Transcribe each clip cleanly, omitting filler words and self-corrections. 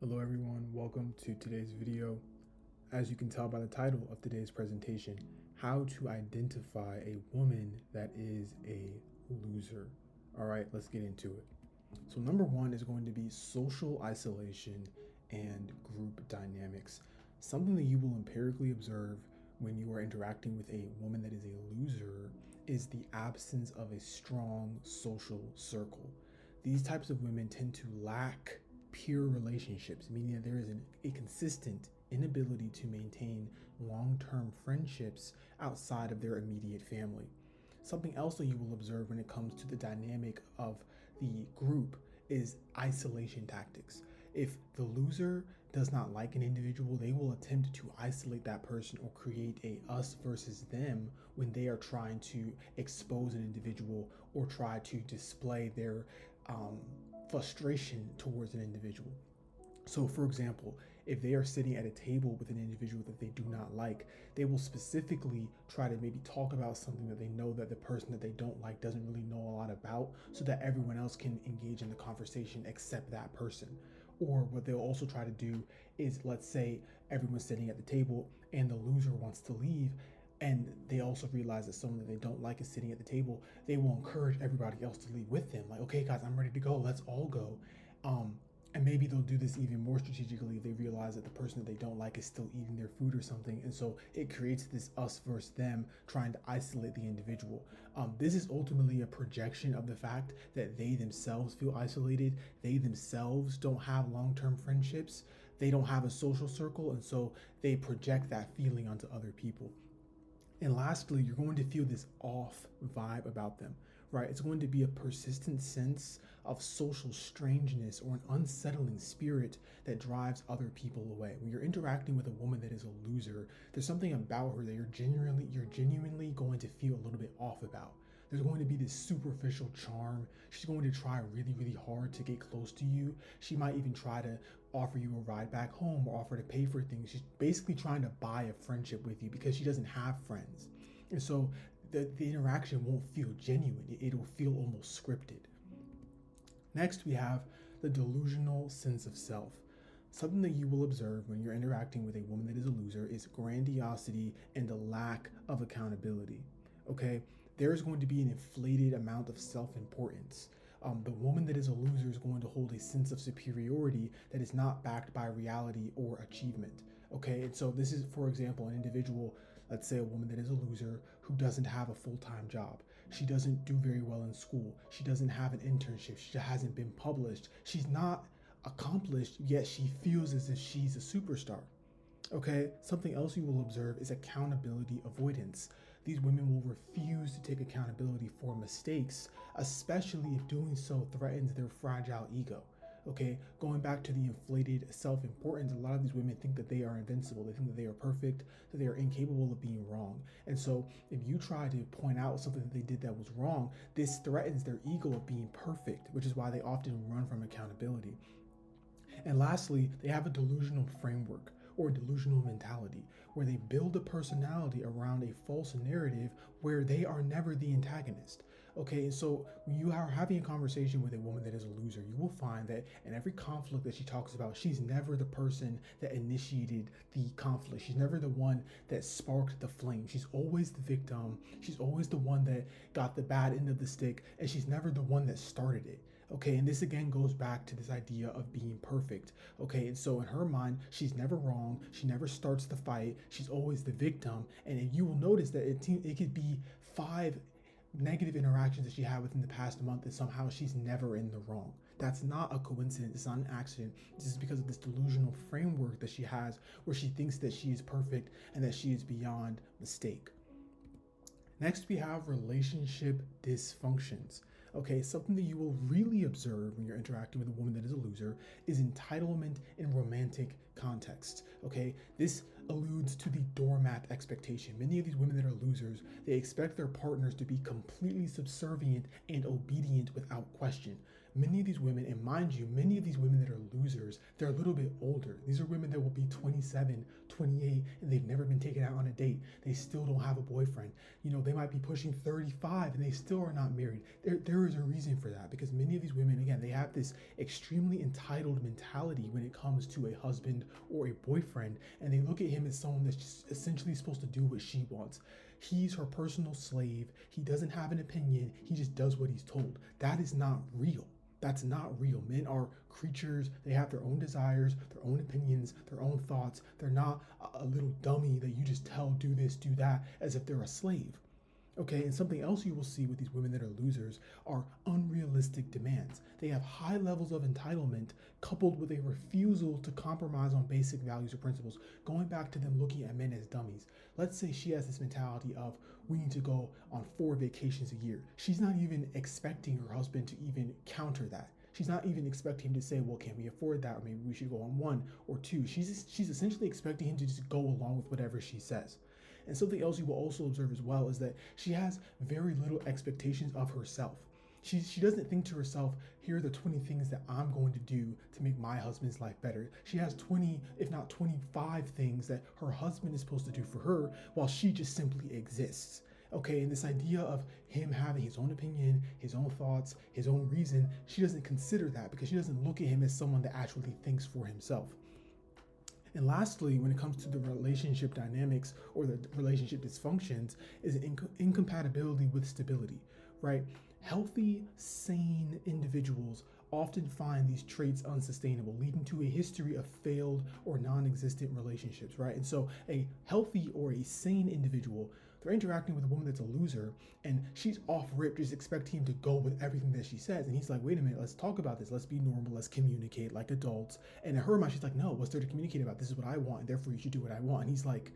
Hello everyone, welcome to today's video. As you can tell by the title of today's presentation, how to identify a woman that is a loser. All right, let's get into it. So number one is going to be social isolation and group dynamics. Something that you will empirically observe when you are interacting with a woman that is a loser is the absence of a strong social circle. These types of women tend to lack peer relationships, meaning that there is a consistent inability to maintain long-term friendships outside of their immediate family. Something else that you will observe when it comes to the dynamic of the group is isolation tactics. If the loser does not like an individual, they will attempt to isolate that person or create a us versus them when they are trying to expose an individual or try to display their um, frustration towards an individual. So, for example, if they are sitting at a table with an individual that they do not like, they will specifically try to maybe talk about something that they know that the person that they don't like doesn't really know a lot about, so that everyone else can engage in the conversation except that person. Or what they'll also try to do is, let's say everyone's sitting at the table and the loser wants to leave, and they also realize that someone that they don't like is sitting at the table, they will encourage everybody else to leave with them. Like, okay, guys, I'm ready to go. Let's all go. Um, and maybe they'll do this even more strategically if they realize that the person that they don't like is still eating their food or something. And so it creates this us versus them trying to isolate the individual. This is ultimately a projection of the fact that they themselves feel isolated. They themselves don't have long term friendships. They don't have a social circle. And so they project that feeling onto other people. And lastly, you're going to feel this off vibe about them, right? It's going to be a persistent sense of social strangeness or an unsettling spirit that drives other people away. When you're interacting with a woman that is a loser, there's something about her that you're genuinely going to feel a little bit off about. There's going to be this superficial charm. She's going to try really, really hard to get close to you. She might even try to offer you a ride back home or offer to pay for things. She's basically trying to buy a friendship with you because she doesn't have friends. And so the interaction won't feel genuine. It'll feel almost scripted. Next, we have the delusional sense of self. Something that you will observe when you're interacting with a woman that is a loser is grandiosity and a lack of accountability. Okay, there's going to be an inflated amount of self importance. The woman that is a loser is going to hold a sense of superiority that is not backed by reality or achievement. Okay, and so this is, for example, an individual, let's say a woman that is a loser who doesn't have a full time job. She doesn't do very well in school. She doesn't have an internship. She hasn't been published. She's not accomplished, yet she feels as if she's a superstar. Okay, something else you will observe is accountability avoidance. These women will refuse to take accountability for mistakes, especially if doing so threatens their fragile ego. Okay, going back to the inflated self importance, a lot of these women think that they are invincible. They think that they are perfect, that they are incapable of being wrong. And so, if you try to point out something that they did that was wrong, this threatens their ego of being perfect, which is why they often run from accountability. And lastly, they have a delusional framework or delusional mentality where they build a personality around a false narrative where they are never the antagonist. Okay, and so when you are having a conversation with a woman that is a loser, you will find that in every conflict that she talks about, she's never the person that initiated the conflict. She's never the one that sparked the flame. She's always the victim. She's always the one that got the bad end of the stick, and she's never the one that started it. Okay, and this again goes back to this idea of being perfect. Okay, and so in her mind, she's never wrong. She never starts the fight. She's always the victim. And you will notice that it could be five negative interactions that she had within the past month, and somehow she's never in the wrong. That's not a coincidence. It's not an accident. This is because of this delusional framework that she has where she thinks that she is perfect and that she is beyond mistake. Next, we have relationship dysfunctions. Okay, something that you will really observe when you're interacting with a woman that is a loser is entitlement in romantic context. Okay, this alludes to the doormat expectation. Many of these women that are losers, they expect their partners to be completely subservient and obedient without question. many of these women, and mind you, many of these women that are losers, they're a little bit older. These are women that will be 27, 28, and they've never been taken out on a date. They still don't have a boyfriend. They might be pushing 35 and they still are not married. There is a reason for that, because many of these women, again, they have this extremely entitled mentality when it comes to a husband or a boyfriend, and they look at him as someone that's just essentially supposed to do what she wants. He's her personal slave. He doesn't have an opinion. He just does what he's told. That is not real. That's not real. Men are creatures. They have their own desires, their own opinions, their own thoughts. They're not a little dummy that you just tell, do this, do that, as if they're a slave. Okay, and something else you will see with these women that are losers are unrealistic demands. They have high levels of entitlement coupled with a refusal to compromise on basic values or principles, going back to them looking at men as dummies. Let's say she has this mentality of, we need to go on 4 vacations a year. She's not even expecting her husband to even counter that. She's not even expecting him to say, well, can we afford that? Or maybe we should go on 1 or 2. She's essentially expecting him to just go along with whatever she says. And something else you will also observe as well is that she has very little expectations of herself. She doesn't think to herself, here are the 20 things that I'm going to do to make my husband's life better. She has 20, if not 25 things that her husband is supposed to do for her, while she just simply exists. Okay, and this idea of him having his own opinion, his own thoughts, his own reason, she doesn't consider that because she doesn't look at him as someone that actually thinks for himself. And lastly, when it comes to the relationship dynamics or the relationship dysfunctions, is incompatibility with stability, right? Healthy, sane individuals often find these traits unsustainable, leading to a history of failed or non-existent relationships, right? And so a healthy or a sane individual, they're interacting with a woman that's a loser, and she's off rip, just expecting him to go with everything that she says. And he's like, wait a minute, let's talk about this. Let's be normal. Let's communicate like adults. And in her mind, she's like, no, what's there to communicate about? This is what I want, and therefore you should do what I want. And he's like,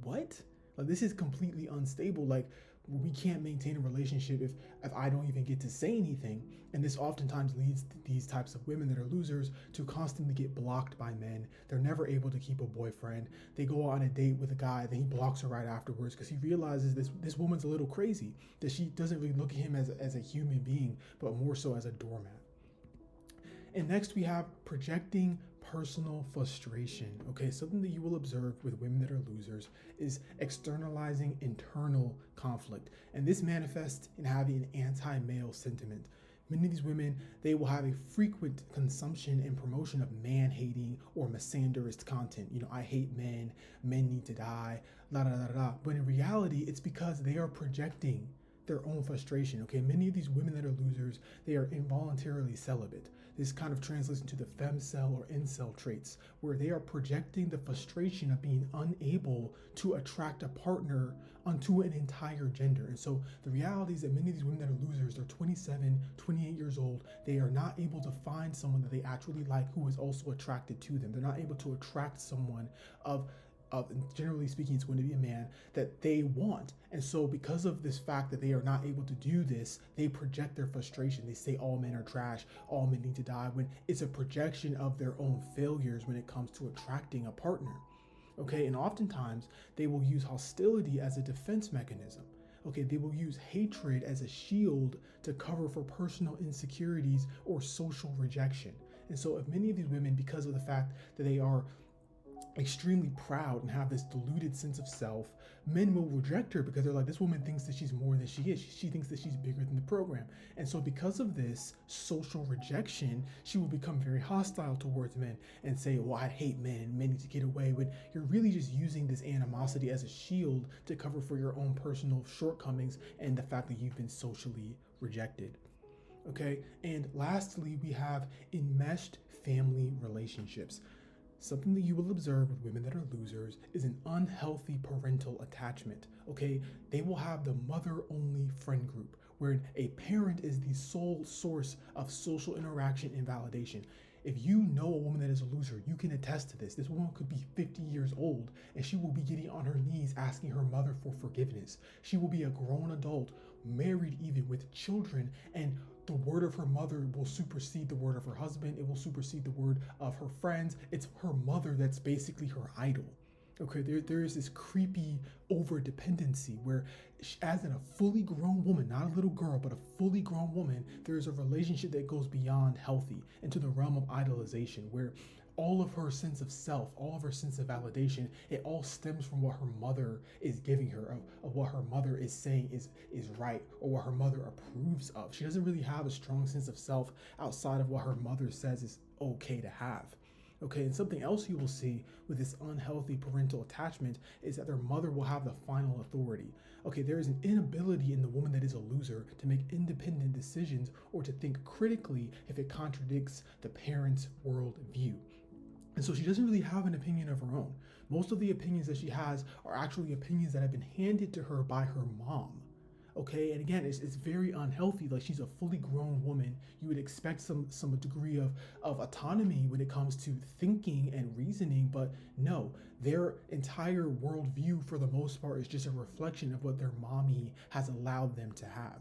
what? Like, this is completely unstable. Like, we can't maintain a relationship if I don't even get to say anything. And this oftentimes leads to these types of women that are losers to constantly get blocked by men. They're never able to keep a boyfriend. They go on a date with a guy, then he blocks her right afterwards because he realizes this woman's a little crazy, that she doesn't really look at him as a human being, but more so as a doormat. And next we have projecting personal frustration. Okay, something that you will observe with women that are losers is externalizing internal conflict. And this manifests in having an anti-male sentiment. Many of these women, they will have a frequent consumption and promotion of man-hating or misandrist content. I hate men, men need to die, la da da da. But in reality, it's because they are projecting their own frustration. Okay, many of these women that are losers, they are involuntarily celibate. This kind of translates into the femcel or incel traits, where they are projecting the frustration of being unable to attract a partner onto an entire gender. And so the reality is that many of these women that are losers, they're 27, 28 years old. They are not able to find someone that they actually like who is also attracted to them. They're not able to attract someone generally speaking, it's going to be a man that they want. And so because of this fact that they are not able to do this, they project their frustration. They say all men are trash, all men need to die, when it's a projection of their own failures when it comes to attracting a partner. Okay, and oftentimes they will use hostility as a defense mechanism. Okay, they will use hatred as a shield to cover for personal insecurities or social rejection. And so if many of these women, because of the fact that they are extremely proud and have this deluded sense of self, men will reject her because they're like, this woman thinks that she's more than she is. She thinks that she's bigger than the program. And so because of this social rejection, she will become very hostile towards men and say, well, I hate men and men need to get away, when you're really just using this animosity as a shield to cover for your own personal shortcomings and the fact that you've been socially rejected. Okay, and lastly, we have enmeshed family relationships. Something that you will observe with women that are losers is an unhealthy parental attachment. Okay, they will have the mother-only friend group where a parent is the sole source of social interaction and validation. If you know a woman that is a loser, you can attest to this. This woman could be 50 years old and she will be getting on her knees asking her mother for forgiveness. She will be a grown adult, married even, with children, and the word of her mother will supersede the word of her husband. It will supersede the word of her friends. It's her mother that's basically her idol. Okay, there is this creepy over dependency where, as in a fully grown woman, not a little girl, but a fully grown woman, there is a relationship that goes beyond healthy into the realm of idolization, where all of her sense of self, all of her sense of validation, it all stems from what her mother is giving her, of what her mother is saying is right, or what her mother approves of. She doesn't really have a strong sense of self outside of what her mother says is okay to have. Okay, and something else you will see with this unhealthy parental attachment is that their mother will have the final authority. Okay, there is an inability in the woman that is a loser to make independent decisions or to think critically if it contradicts the parent's worldview. And so she doesn't really have an opinion of her own. Most of the opinions that she has are actually opinions that have been handed to her by her mom. Okay, and again, it's very unhealthy. Like, she's a fully grown woman. You would expect some degree of autonomy when it comes to thinking and reasoning, but no, their entire worldview for the most part is just a reflection of what their mommy has allowed them to have.